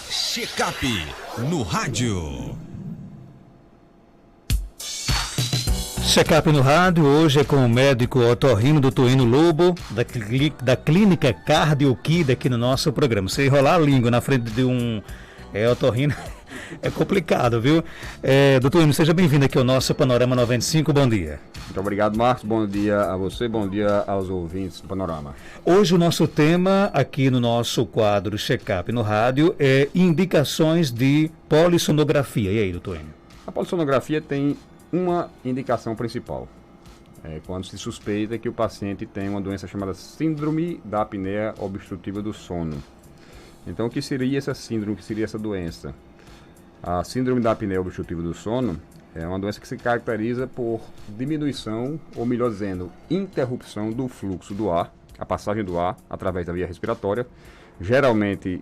Checkup no rádio. Checkup no rádio, hoje é com o médico otorrino Dr. Ino Lobo, da clínica CardioKid aqui no nosso programa. Se enrolar a língua na frente de um otorrino é complicado, viu? Dr. Ino, seja bem-vindo aqui ao nosso Panorama 95, bom dia. Muito obrigado, Marcos, bom dia a você, bom dia aos ouvintes do Panorama. Hoje o nosso tema aqui no nosso quadro Checkup no rádio é indicações de polissonografia. E aí, doutor Ino? A polissonografia tem uma indicação principal, quando se suspeita que o paciente tem uma doença chamada síndrome da apneia obstrutiva do sono. Então, o que seria essa síndrome, o que seria essa doença? A síndrome da apneia obstrutiva do sono é uma doença que se caracteriza por diminuição, ou melhor dizendo, interrupção do fluxo do ar, a passagem do ar através da via respiratória, geralmente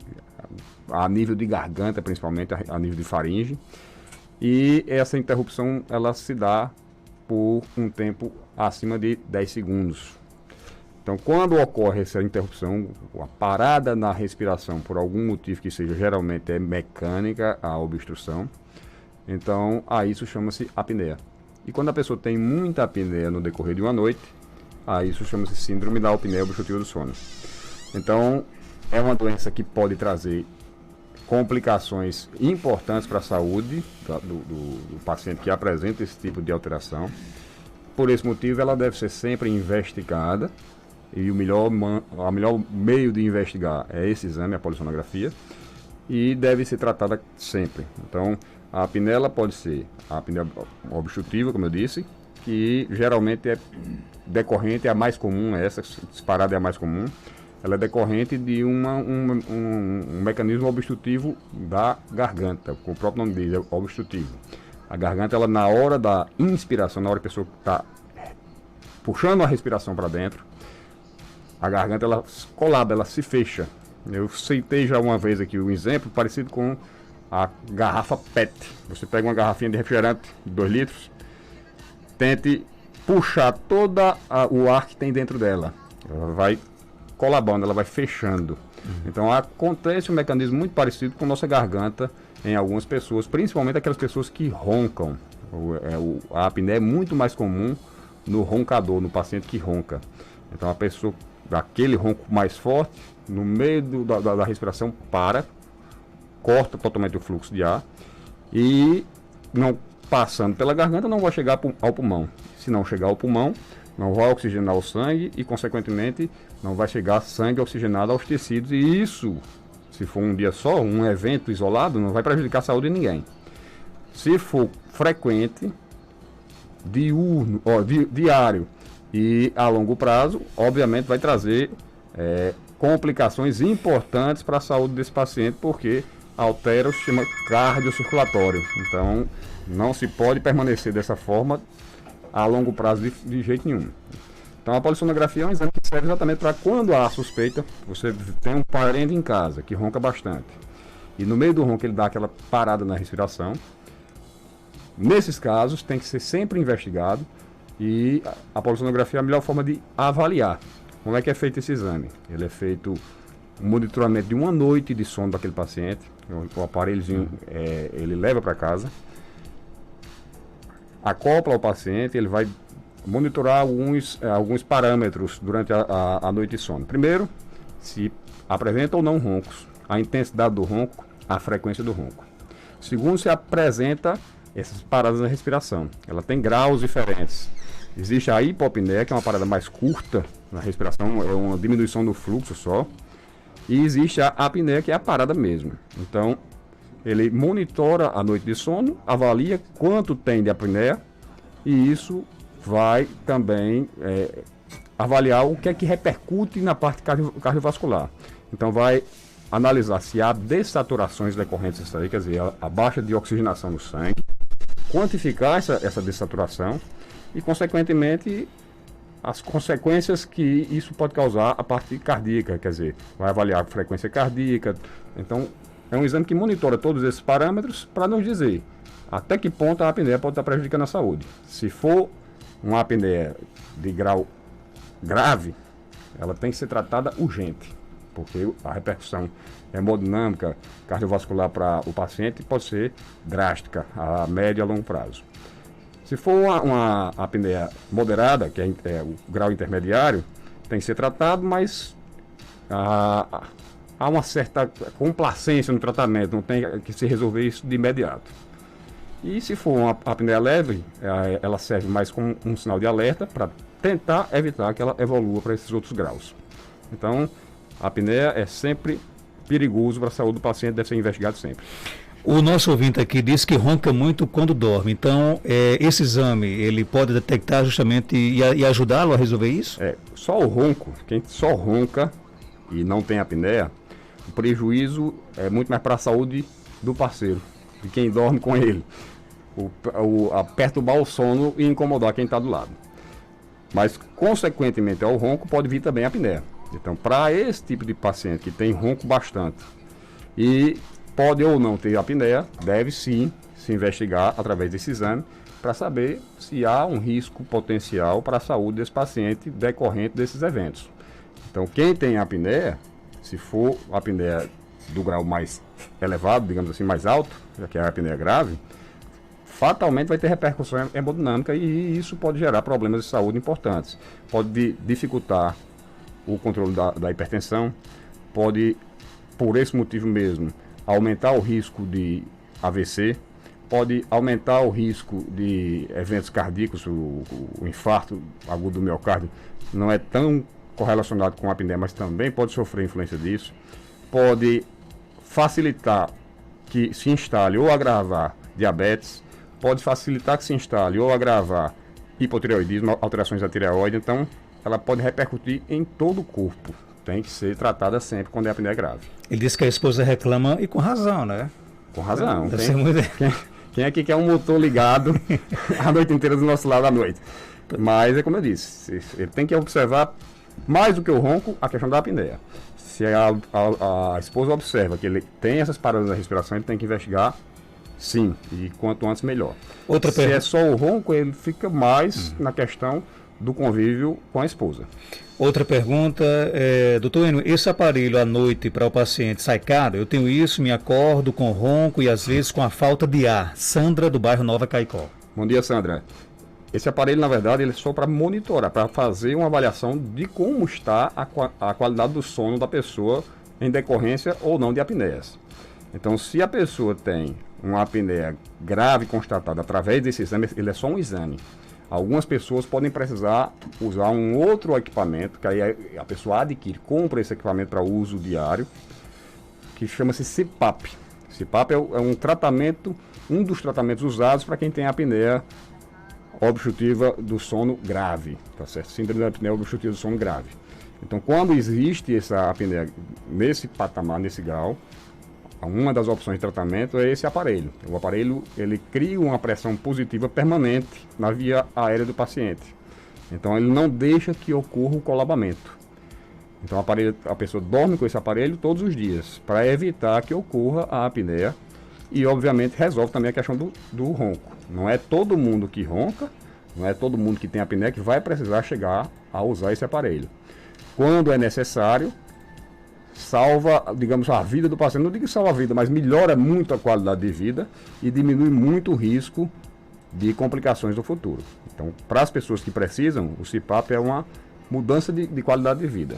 a nível de garganta, principalmente a nível de faringe. E essa interrupção ela se dá por um tempo acima de 10 segundos. Então, quando ocorre essa interrupção, a parada na respiração, por algum motivo que seja, geralmente é mecânica a obstrução, então a isso chama-se apneia. E quando a pessoa tem muita apneia no decorrer de uma noite, a isso chama-se síndrome da apneia obstrutiva do sono. Então, é uma doença que pode trazer complicações importantes para a saúde do paciente que apresenta esse tipo de alteração. Por esse motivo, ela deve ser sempre investigada, e o melhor meio de investigar é esse exame, a polissonografia, e deve ser tratada sempre. Então, a apneia ela pode ser a apneia obstrutiva, como eu disse, que geralmente é decorrente, é a mais comum, essa disparada é a mais comum. Ela é decorrente de um mecanismo obstrutivo da garganta, como o próprio nome diz, é obstrutivo. A garganta, ela na hora da inspiração, na hora que a pessoa está puxando a respiração para dentro, a garganta ela colada, ela se fecha. Eu citei já uma vez aqui um exemplo parecido com a garrafa PET. Você pega uma garrafinha de refrigerante de 2 litros, tente puxar todo o ar que tem dentro dela. Ela vai colabando, ela vai fechando. Então acontece um mecanismo muito parecido com nossa garganta em algumas pessoas, principalmente aquelas pessoas que roncam. A apneia é muito mais comum no roncador, no paciente que ronca. Então a pessoa, daquele ronco mais forte, no meio da respiração, corta totalmente o fluxo de ar e, não passando pela garganta, não vai chegar ao pulmão. Se não chegar ao pulmão, não vai oxigenar o sangue e, consequentemente, não vai chegar sangue oxigenado aos tecidos. E isso, se for um dia só, um evento isolado, não vai prejudicar a saúde de ninguém. Se for frequente, diário e a longo prazo, obviamente vai trazer complicações importantes para a saúde desse paciente, porque altera o sistema cardiocirculatório. Então, não se pode permanecer dessa forma a longo prazo de jeito nenhum. Então, a polissonografia é um exame que serve exatamente para quando há suspeita, você tem um parente em casa que ronca bastante, e no meio do ronco ele dá aquela parada na respiração. Nesses casos, tem que ser sempre investigado, e a polissonografia é a melhor forma de avaliar. Como é que é feito esse exame? Ele é feito um monitoramento de uma noite de sono daquele paciente. O aparelhozinho ele leva para casa, acopla ao paciente, ele vai monitorar alguns parâmetros durante a noite de sono. Primeiro, se apresenta ou não roncos, a intensidade do ronco, a frequência do ronco. Segundo, se apresenta essas paradas na respiração. Ela tem graus diferentes. Existe a hipopneia, que é uma parada mais curta na respiração, é uma diminuição do fluxo só. E existe a apneia, que é a parada mesmo. Então, ele monitora a noite de sono, avalia quanto tem de apneia, e isso vai também avaliar o que é que repercute na parte cardiovascular. Então, vai analisar se há dessaturações decorrentes disso aí, quer dizer, a baixa de oxigenação no sangue, quantificar essa dessaturação e, consequentemente, as consequências que isso pode causar a parte cardíaca, quer dizer, vai avaliar a frequência cardíaca. Então, é um exame que monitora todos esses parâmetros para nos dizer até que ponto a apneia pode estar prejudicando a saúde. Se for uma apneia de grau grave, ela tem que ser tratada urgente. porque a repercussão hemodinâmica, cardiovascular para o paciente pode ser drástica, a médio e a longo prazo. Se for uma apneia moderada, que é o grau intermediário, tem que ser tratado, mas há uma certa complacência no tratamento, não tem que se resolver isso de imediato. E se for uma apneia leve, ela serve mais como um sinal de alerta para tentar evitar que ela evolua para esses outros graus. Então, a apneia é sempre perigoso para a saúde do paciente, deve ser investigado sempre. O nosso ouvinte aqui disse que ronca muito quando dorme. Então, esse exame, ele pode detectar justamente e ajudá-lo a resolver isso? Só o ronco, quem só ronca e não tem apneia, o prejuízo é muito mais para a saúde do parceiro, de quem dorme com ele. A perturbar o sono e incomodar quem está do lado. Mas, consequentemente ao ronco, pode vir também a apneia. Então, para esse tipo de paciente que tem ronco bastante e pode ou não ter apneia, deve sim se investigar através desse exame para saber se há um risco potencial para a saúde desse paciente decorrente desses eventos. Então, quem tem apneia, se for apneia do grau mais elevado, digamos assim, mais alto, que é a apneia grave, fatalmente vai ter repercussão hemodinâmica e isso pode gerar problemas de saúde importantes. Pode dificultar o controle da hipertensão, pode, por esse motivo mesmo, aumentar o risco de AVC, pode aumentar o risco de eventos cardíacos, o infarto agudo do miocárdio não é tão correlacionado com a apneia, mas também pode sofrer influência disso, pode facilitar que se instale ou agravar diabetes, pode facilitar que se instale ou agravar hipotireoidismo, alterações da tireoide, então ela pode repercutir em todo o corpo. Tem que ser tratada sempre quando é apneia grave. Ele disse que a esposa reclama e com razão, né? Com razão. Deve ser muito... Quem aqui quer um motor ligado a noite inteira do nosso lado à noite? Mas é como eu disse, ele tem que observar mais do que o ronco a questão da apneia. Se a esposa observa que ele tem essas paradas da respiração, ele tem que investigar, sim, e quanto antes melhor. Se é só o ronco, ele fica mais na questão do convívio com a esposa. Outra pergunta, doutor Enio, esse aparelho à noite para o paciente sai caro? Eu tenho isso, me acordo com ronco e às vezes com a falta de ar. Sandra, do bairro Nova Caicó. Bom dia, Sandra. Esse aparelho, na verdade, ele é só para monitorar, para fazer uma avaliação de como está a qualidade do sono da pessoa em decorrência ou não de apneias. Então, se a pessoa tem uma apneia grave constatada através desse exame, ele é só um exame. Algumas pessoas podem precisar usar um outro equipamento, que aí a pessoa adquire, compra esse equipamento para uso diário, que chama-se CPAP. CPAP é um tratamento, um dos tratamentos usados para quem tem apneia obstrutiva do sono grave, tá certo? Síndrome da apneia obstrutiva do sono grave. Então, quando existe essa apneia nesse patamar, nesse grau, uma das opções de tratamento é esse aparelho. O aparelho, ele cria uma pressão positiva permanente na via aérea do paciente. Então, ele não deixa que ocorra o colabamento. Então, a pessoa dorme com esse aparelho todos os dias, para evitar que ocorra a apneia e, obviamente, resolve também a questão do ronco. Não é todo mundo que ronca, não é todo mundo que tem apneia que vai precisar chegar a usar esse aparelho. Quando é necessário, salva, digamos, a vida do paciente. Não digo que salva a vida, mas melhora muito a qualidade de vida e diminui muito o risco de complicações no futuro. Então, para as pessoas que precisam, o CPAP é uma mudança de qualidade de vida.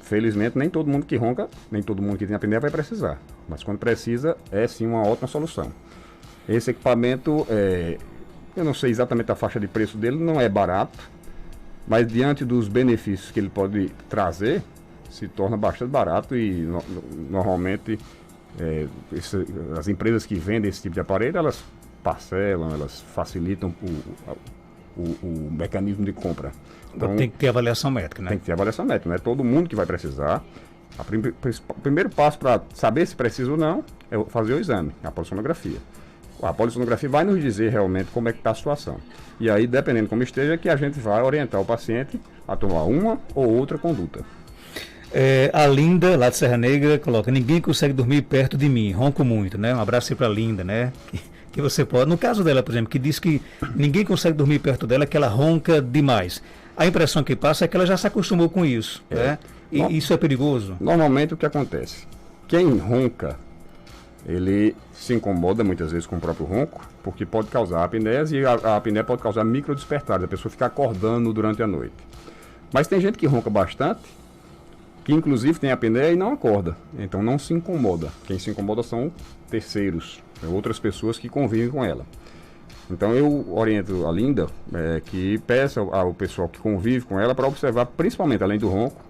Felizmente, nem todo mundo que ronca, nem todo mundo que tem apneia vai precisar. Mas quando precisa, é sim uma ótima solução. Esse equipamento, eu não sei exatamente a faixa de preço dele, não é barato, mas diante dos benefícios que ele pode trazer, se torna bastante barato e normalmente as empresas que vendem esse tipo de aparelho, elas parcelam, elas facilitam o mecanismo de compra. Então, tem que ter avaliação médica, né? Tem que ter avaliação médica, não é todo mundo que vai precisar. O primeiro passo para saber se precisa ou não é fazer o exame, a polissonografia. A polissonografia vai nos dizer realmente como é que está a situação. E aí, dependendo de como esteja, que a gente vai orientar o paciente a tomar uma ou outra conduta. A Linda, lá de Serra Negra, coloca: ninguém consegue dormir perto de mim, ronco muito, né? Um abraço aí para a Linda, né? Que você pode, no caso dela, por exemplo, que diz que ninguém consegue dormir perto dela, que ela ronca demais. A impressão que passa é que ela já se acostumou com isso, né? E isso é perigoso? Normalmente o que acontece? Quem ronca, ele se incomoda muitas vezes com o próprio ronco, porque pode causar apneias e a apneia pode causar microdespertares, a pessoa fica acordando durante a noite. Mas tem gente que ronca bastante, que inclusive tem apneia e não acorda, então não se incomoda. Quem se incomoda são terceiros, outras pessoas que convivem com ela. Então eu oriento a Linda que peça ao pessoal que convive com ela para observar, principalmente além do ronco,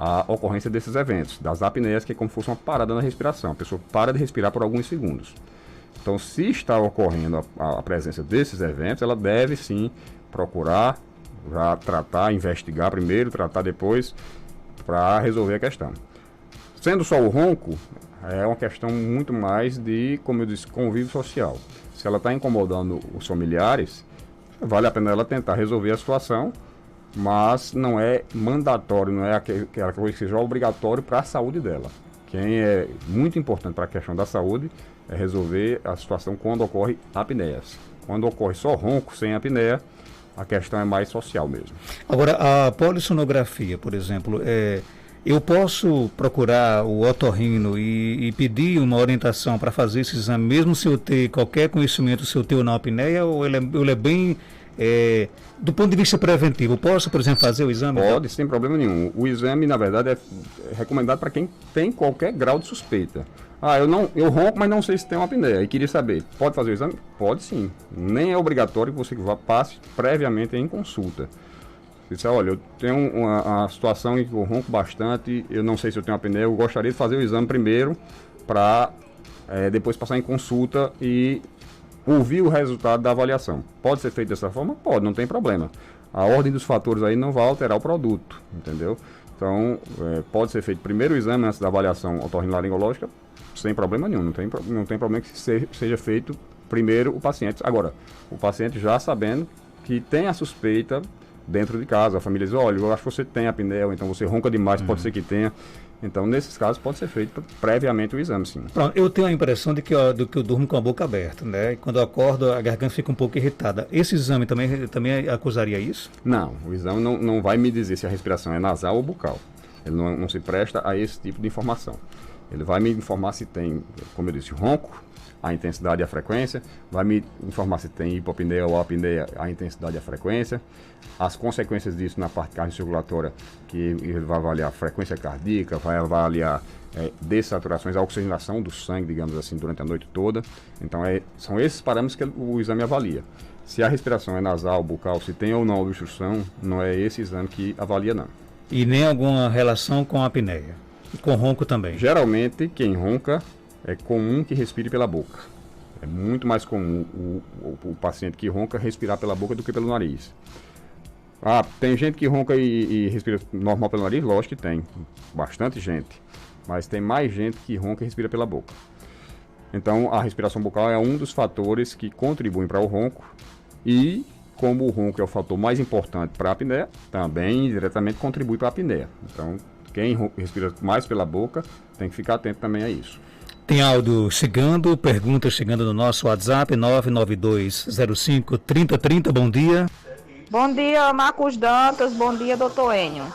a ocorrência desses eventos, das apneias, que é como se fosse uma parada na respiração. A pessoa para de respirar por alguns segundos. Então, se está ocorrendo a presença desses eventos, ela deve sim procurar já tratar, investigar primeiro, tratar depois, para resolver a questão. Sendo só o ronco, é uma questão muito mais de, como eu disse, convívio social. Se ela está incomodando os familiares, vale a pena ela tentar resolver a situação, mas não é mandatório, não é aquela coisa que seja obrigatório para a saúde dela. Quem é muito importante para a questão da saúde é resolver a situação quando ocorre apneias. Quando ocorre só ronco sem apneia, a questão é mais social mesmo. Agora, a polissonografia, por exemplo, eu posso procurar o otorrino e pedir uma orientação para fazer esse exame, mesmo se eu ter qualquer conhecimento se eu tenho ou não apneia, ou ele é bem... do ponto de vista preventivo, posso, por exemplo, fazer o exame? Pode, sem problema nenhum. O exame, na verdade, é recomendado para quem tem qualquer grau de suspeita. Eu ronco, mas não sei se tem uma apneia. E queria saber, pode fazer o exame? Pode sim. Nem é obrigatório que você passe previamente em consulta. Você diz, olha, eu tenho uma situação em que eu ronco bastante, eu não sei se eu tenho apneia, eu gostaria de fazer o exame primeiro para depois passar em consulta e ouvir o resultado da avaliação. Pode ser feito dessa forma? Pode, não tem problema. A ordem dos fatores aí não vai alterar o produto, entendeu? Então, pode ser feito primeiro o exame antes da avaliação otorrinolaringológica, sem problema nenhum. Não tem problema que seja feito primeiro o paciente. Agora, o paciente já sabendo que tem a suspeita dentro de casa. A família diz, olha, eu acho que você tem apneia, ou então você ronca demais, pode ser que tenha. Então, nesses casos, pode ser feito previamente o exame, sim. Pronto, eu tenho a impressão de que eu durmo com a boca aberta, né? E quando eu acordo, a garganta fica um pouco irritada. Esse exame também acusaria isso? Não, o exame não vai me dizer se a respiração é nasal ou bucal. Ele não se presta a esse tipo de informação. Ele vai me informar se tem, como eu disse, ronco, a intensidade e a frequência, vai me informar se tem hipopneia ou apneia, a intensidade e a frequência, as consequências disso na parte cardiocirculatória, que ele vai avaliar a frequência cardíaca, vai avaliar dessaturações, a oxigenação do sangue, digamos assim, durante a noite toda. Então, são esses parâmetros que o exame avalia. Se a respiração é nasal, bucal, se tem ou não obstrução, não é esse exame que avalia, não. E nem alguma relação com a apneia? E com ronco também? Geralmente, quem ronca, é comum que respire pela boca. É muito mais comum o paciente que ronca respirar pela boca do que pelo nariz. Tem gente que ronca e respira normal pelo nariz? Lógico que tem. Bastante gente. Mas tem mais gente que ronca e respira pela boca. Então, a respiração bucal é um dos fatores que contribuem para o ronco. E, como o ronco é o fator mais importante para a apneia, também diretamente contribui para a apneia. Então, quem respira mais pela boca tem que ficar atento também a isso. Tem áudio chegando, perguntas chegando no nosso WhatsApp, 992053030, bom dia. Bom dia, Marcos Dantas, bom dia, doutor Enio.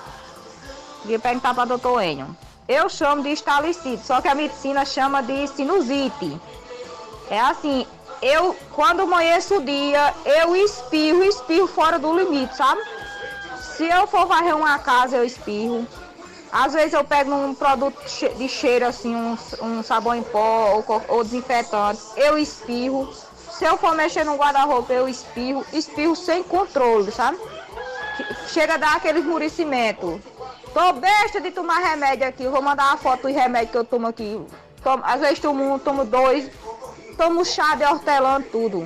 Queria perguntar para doutor Enio. Eu chamo de estalicite, só que a medicina chama de sinusite. É assim, quando amanheço o dia, eu espirro fora do limite, sabe? Se eu for varrer uma casa, eu espirro. Às vezes eu pego um produto de cheiro, assim, um sabão em pó ou desinfetante, eu espirro. Se eu for mexer no guarda-roupa, eu espirro sem controle, sabe? Chega a dar aquele esmurecimento. Tô besta de tomar remédio aqui, vou mandar uma foto do remédio que eu tomo aqui. Às vezes tomo 2, tomo chá de hortelã, tudo.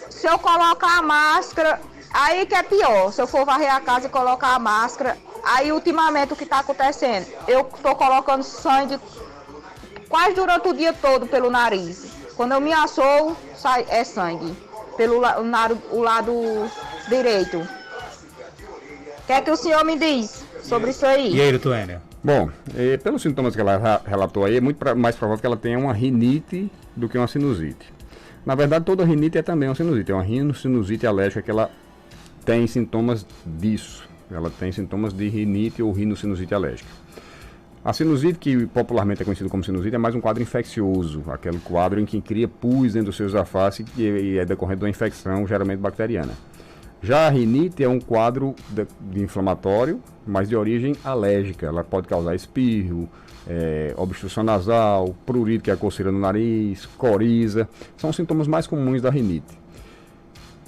Se eu colocar a máscara, aí que é pior. Se eu for varrer a casa e colocar a máscara, aí ultimamente o que está acontecendo? Eu estou colocando sangue quase durante o dia todo pelo nariz. Quando eu me assoo, sai sangue pelo o lado direito. O que é que o senhor me diz sobre isso aí? E aí, doutor Enio? Bom, pelos sintomas que ela relatou aí, é muito mais provável que ela tenha uma rinite do que uma sinusite. Na verdade, toda rinite é também uma sinusite. É uma rinocinusite alérgica que ela tem sintomas disso. ela tem sintomas de rinite ou rinocinusite alérgica. A sinusite, que popularmente é conhecida como sinusite, é mais um quadro infeccioso, aquele quadro em que cria pus dentro dos seus alfaces e é decorrente de uma infecção, geralmente bacteriana. Já a rinite é um quadro de inflamatório, mas de origem alérgica. Ela pode causar espirro, obstrução nasal, prurito, que é a coceira no nariz, coriza. São os sintomas mais comuns da rinite.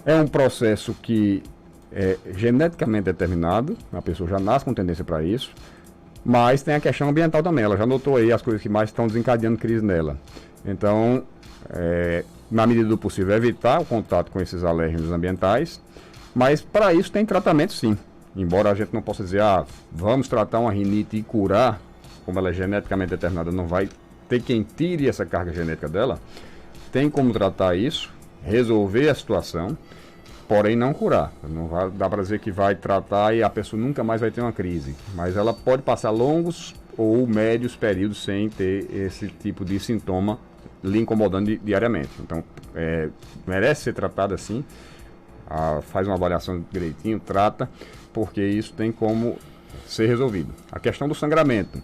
É um processo que é geneticamente determinado, a pessoa já nasce com tendência para isso, mas tem a questão ambiental também. Ela já notou aí as coisas que mais estão desencadeando crise nela. Então, na medida do possível, evitar o contato com esses alérgenos ambientais, mas para isso tem tratamento sim. Embora a gente não possa dizer, vamos tratar uma rinite e curar, como ela é geneticamente determinada, não vai ter quem tire essa carga genética dela, tem como tratar isso, resolver a situação, porém não curar. Não vai dar para dizer que vai tratar e a pessoa nunca mais vai ter uma crise, mas ela pode passar longos ou médios períodos sem ter esse tipo de sintoma lhe incomodando diariamente. Então, merece ser tratada assim, faz uma avaliação direitinho, trata, porque isso tem como ser resolvido. A questão do sangramento,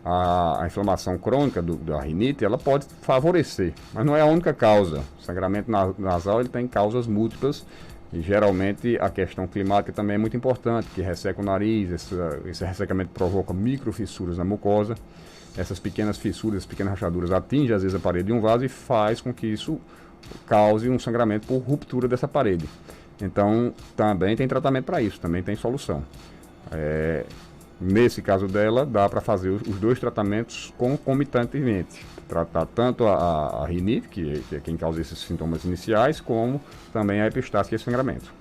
a inflamação crônica da rinite, ela pode favorecer, mas não é a única causa. O sangramento nasal ele tem causas múltiplas e geralmente a questão climática também é muito importante, que resseca o nariz, esse ressecamento provoca microfissuras na mucosa. Essas pequenas fissuras, pequenas rachaduras atingem às vezes a parede de um vaso e faz com que isso cause um sangramento por ruptura dessa parede. Então também tem tratamento para isso, também tem solução. Nesse caso dela, dá para fazer os dois tratamentos concomitantemente. Tratar tanto a rinite, que é quem causa esses sintomas iniciais, como também a epistaxe, que é esse sangramento.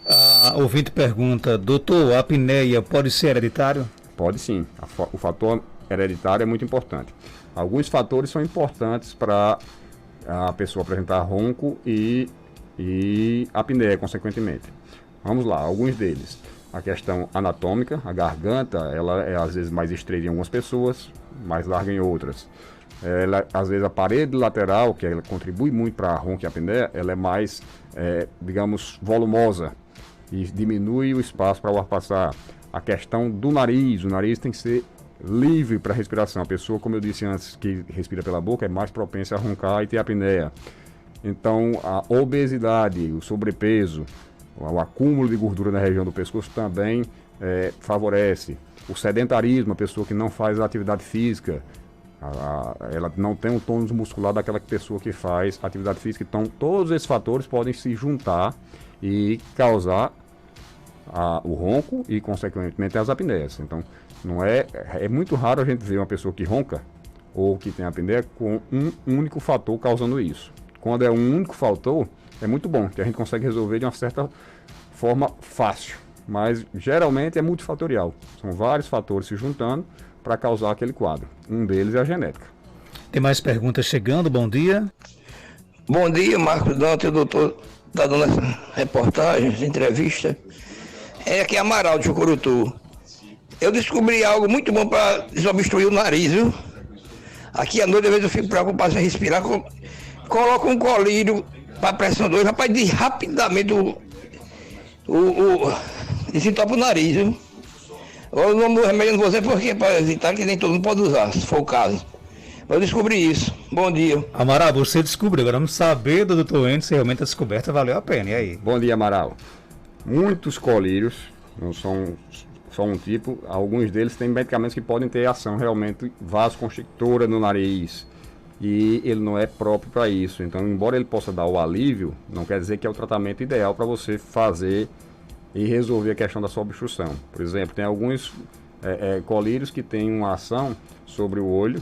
A ouvinte pergunta, doutor, a apneia pode ser hereditário? Pode sim. O fator hereditário é muito importante. Alguns fatores são importantes para a pessoa apresentar ronco e apneia, consequentemente. Vamos lá, alguns deles. A questão anatômica, a garganta, ela é às vezes mais estreita em algumas pessoas, mais larga em outras. Às vezes a parede lateral, que ela contribui muito para a ronco e apneia, ela é mais, digamos, volumosa e diminui o espaço para o ar passar. A questão do nariz, o nariz tem que ser livre para respiração. A pessoa, como eu disse antes, que respira pela boca é mais propensa a roncar e ter apneia. Então, a obesidade, o sobrepeso, o acúmulo de gordura na região do pescoço também favorece. O sedentarismo, a pessoa que não faz atividade física, ela não tem um tônus muscular daquela pessoa que faz atividade física. Então, todos esses fatores podem se juntar e causar o ronco e, consequentemente, as apneias. Então, não é muito raro a gente ver uma pessoa que ronca ou que tem apneia com um único fator causando isso. Quando é um único fator, é muito bom, que a gente consegue resolver de uma certa forma fácil, mas geralmente é multifatorial. São vários fatores se juntando para causar aquele quadro. Um deles é a genética. Tem mais perguntas chegando, bom dia. Bom dia, Marcos Dante, o doutor está dando essa reportagem, essa entrevista. Aqui é Amaral de Chucurutu. Eu descobri algo muito bom para desobstruir o nariz, viu? Aqui à noite, às vezes eu fico preocupado em respirar, coloco um colírio para pressão 2, rapaz, rapidamente desentopa o nariz, viu? Eu não vou remediando você porque é para evitar que nem todo mundo pode usar, se for o caso. Eu descobri isso. Bom dia. Amaral, você descobriu, agora vamos saber do Dr. Enio se realmente a descoberta valeu a pena, e aí? Bom dia, Amaral. Muitos colírios, não são só um tipo, alguns deles têm medicamentos que podem ter ação realmente vasoconstrictora no nariz. E ele não é próprio para isso. Então, embora ele possa dar o alívio, não quer dizer que é o tratamento ideal para você fazer e resolver a questão da sua obstrução. Por exemplo, tem alguns colírios que têm uma ação sobre o olho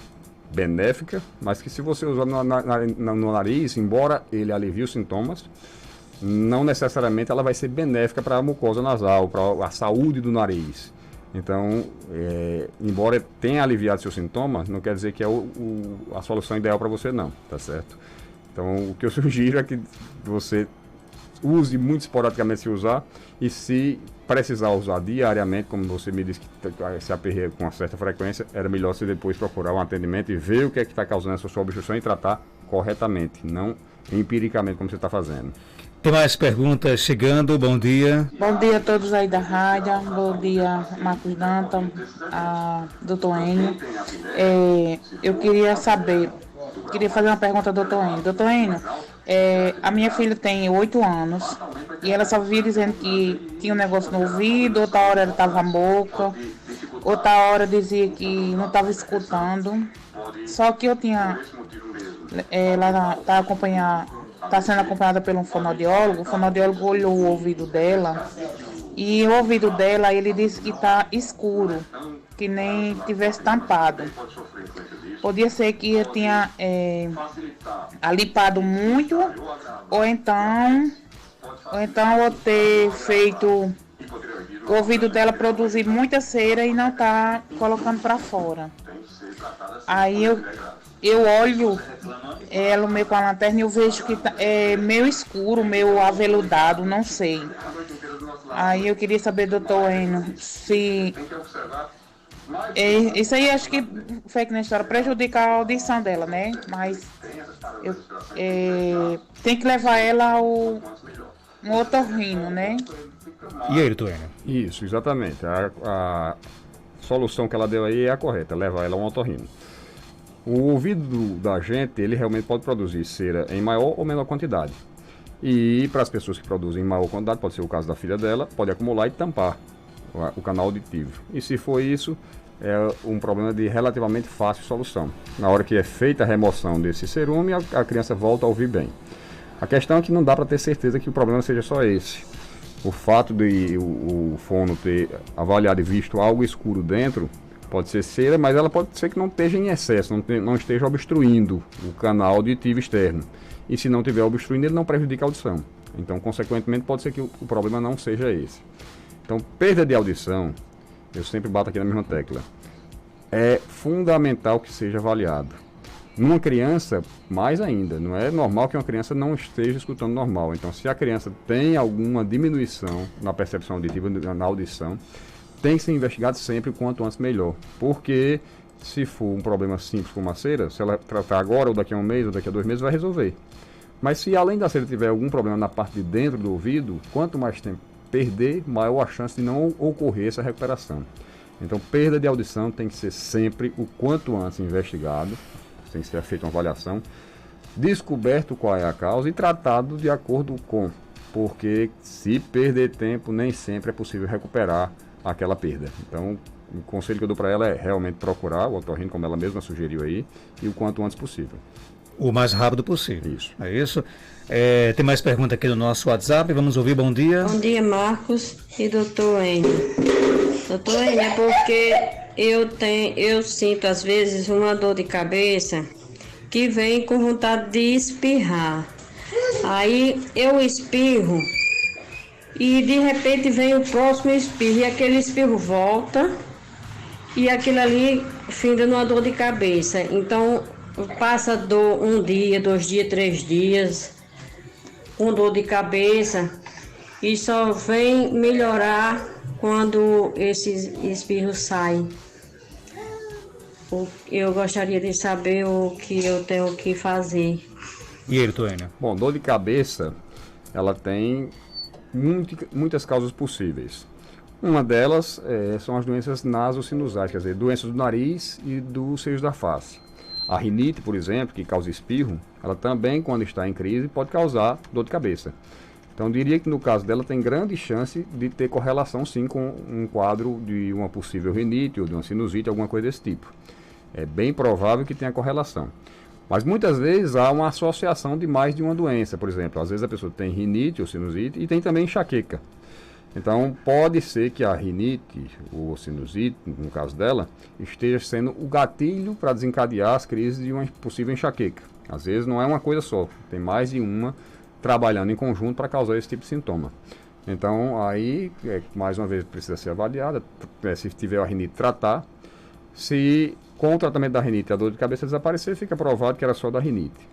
benéfica, mas que se você usar no nariz, embora ele alivie os sintomas, não necessariamente ela vai ser benéfica para a mucosa nasal, para a saúde do nariz. Então, embora tenha aliviado seus sintomas, não quer dizer que é a solução ideal para você não, tá certo? Então, o que eu sugiro é que você use muito esporadicamente se usar, e se precisar usar diariamente, como você me disse que se aperreia com uma certa frequência, era melhor você depois procurar um atendimento e ver o que é que está causando essa sua obstrução e tratar corretamente, não empiricamente como você está fazendo. Tem mais perguntas chegando, bom dia. Bom dia a todos aí da rádio, bom dia Marcos Dantas, doutor Enio. Eu queria fazer uma pergunta ao doutor Enio. Doutor Enio, a minha filha tem 8 anos e ela só vivia dizendo que tinha um negócio no ouvido, outra hora ela estava boca, outra hora dizia que não estava escutando. Só que eu tinha, ela está sendo acompanhada por um fonoaudiólogo. O fonoaudiólogo olhou o ouvido dela e o ouvido dela, ele disse que está escuro, que nem tivesse tampado. Podia ser que eu tinha alipado muito, ou então eu ter feito o ouvido dela produzir muita cera e não tá colocando para fora. Aí eu olho ela meio com a lanterna e eu vejo que é meio escuro, meio aveludado, não sei. Aí eu queria saber, doutor Enio, se isso aí acho que foi que na história prejudica a audição dela, né? Mas tem que levar ela ao um otorrino, né? E aí, doutor Enio? Isso, exatamente. A solução que ela deu aí é a correta, levar ela a um otorrino. O ouvido da gente, ele realmente pode produzir cera em maior ou menor quantidade. E para as pessoas que produzem em maior quantidade, pode ser o caso da filha dela, pode acumular e tampar o canal auditivo. E se for isso, é um problema de relativamente fácil solução. Na hora que é feita a remoção desse cerume, a criança volta a ouvir bem. A questão é que não dá para ter certeza que o problema seja só esse. O fato de o fono ter avaliado e visto algo escuro dentro, pode ser cera, mas ela pode ser que não esteja em excesso, não esteja obstruindo o canal auditivo externo. E se não estiver obstruindo, ele não prejudica a audição. Então, consequentemente, pode ser que o problema não seja esse. Então, perda de audição, eu sempre bato aqui na mesma tecla, é fundamental que seja avaliado. Numa criança, mais ainda, não é normal que uma criança não esteja escutando normal. Então, se a criança tem alguma diminuição na percepção auditiva, na audição, tem que ser investigado sempre o quanto antes melhor. Porque se for um problema simples como a cera, se ela tratar agora ou daqui a um mês ou daqui a 2 meses, vai resolver. Mas se além da cera tiver algum problema na parte de dentro do ouvido, quanto mais tempo perder, maior a chance de não ocorrer essa recuperação. Então, perda de audição tem que ser sempre o quanto antes investigado, tem que ser feita uma avaliação, descoberto qual é a causa e tratado de acordo com, porque se perder tempo, nem sempre é possível recuperar aquela perda. Então, o conselho que eu dou para ela é realmente procurar o otorrino, como ela mesma sugeriu aí, e o quanto antes possível. O mais rápido possível. Isso. É isso. Tem mais pergunta aqui no nosso WhatsApp. Vamos ouvir. Bom dia. Bom dia, Marcos e doutor Enio. Doutor Enio, é porque eu sinto às vezes uma dor de cabeça que vem com vontade de espirrar. Aí eu espirro e de repente vem o próximo espirro e aquele espirro volta e aquilo ali finda numa dor de cabeça. Então passa dor 1 dia, 2 dias, 3 dias com dor de cabeça e só vem melhorar quando esses espirros saem. Eu gostaria de saber o que eu tenho que fazer. E ele, Toênio? Bom, dor de cabeça, ela tem muitas causas possíveis. Uma delas são as doenças nasosinusais, quer dizer, doenças do nariz e dos seios da face. A rinite, por exemplo, que causa espirro, ela também, quando está em crise, pode causar dor de cabeça. Então, eu diria que no caso dela tem grande chance de ter correlação, sim, com um quadro de uma possível rinite ou de uma sinusite, alguma coisa desse tipo. É bem provável que tenha correlação. Mas muitas vezes há uma associação de mais de uma doença. Por exemplo, às vezes a pessoa tem rinite ou sinusite e tem também enxaqueca. Então, pode ser que a rinite ou sinusite, no caso dela, esteja sendo o gatilho para desencadear as crises de uma possível enxaqueca. Às vezes não é uma coisa só, tem mais de uma trabalhando em conjunto para causar esse tipo de sintoma. Então, aí, mais uma vez, precisa ser avaliada, se tiver a rinite, tratar. Se com o tratamento da rinite a dor de cabeça desaparecer, fica provado que era só da rinite.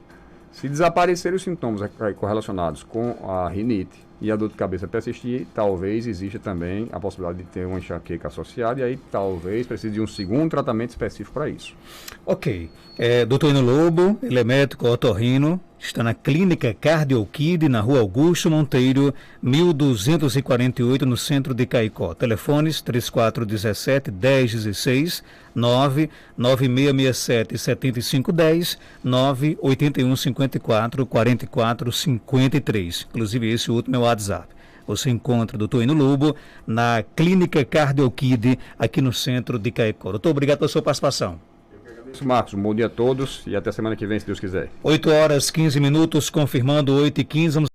Se desaparecerem os sintomas correlacionados com a rinite e a dor de cabeça persistir, talvez exista também a possibilidade de ter uma enxaqueca associada e aí talvez precise de um segundo tratamento específico para isso. Ok. Doutor Enio Lobo, ele é médico otorrino, Está na Clínica Cardiokid, na Rua Augusto Monteiro, 1248, no centro de Caicó. Telefones 3417-1016, 99667-7510, 98154-4453. Inclusive, esse último é o WhatsApp. Você encontra o Dr. Enio Lobo na Clínica Cardiokid, aqui no centro de Caicó. Doutor, obrigado pela sua participação. Isso, Marcos. Um bom dia a todos e até semana que vem, se Deus quiser. 8h15, confirmando 8h15.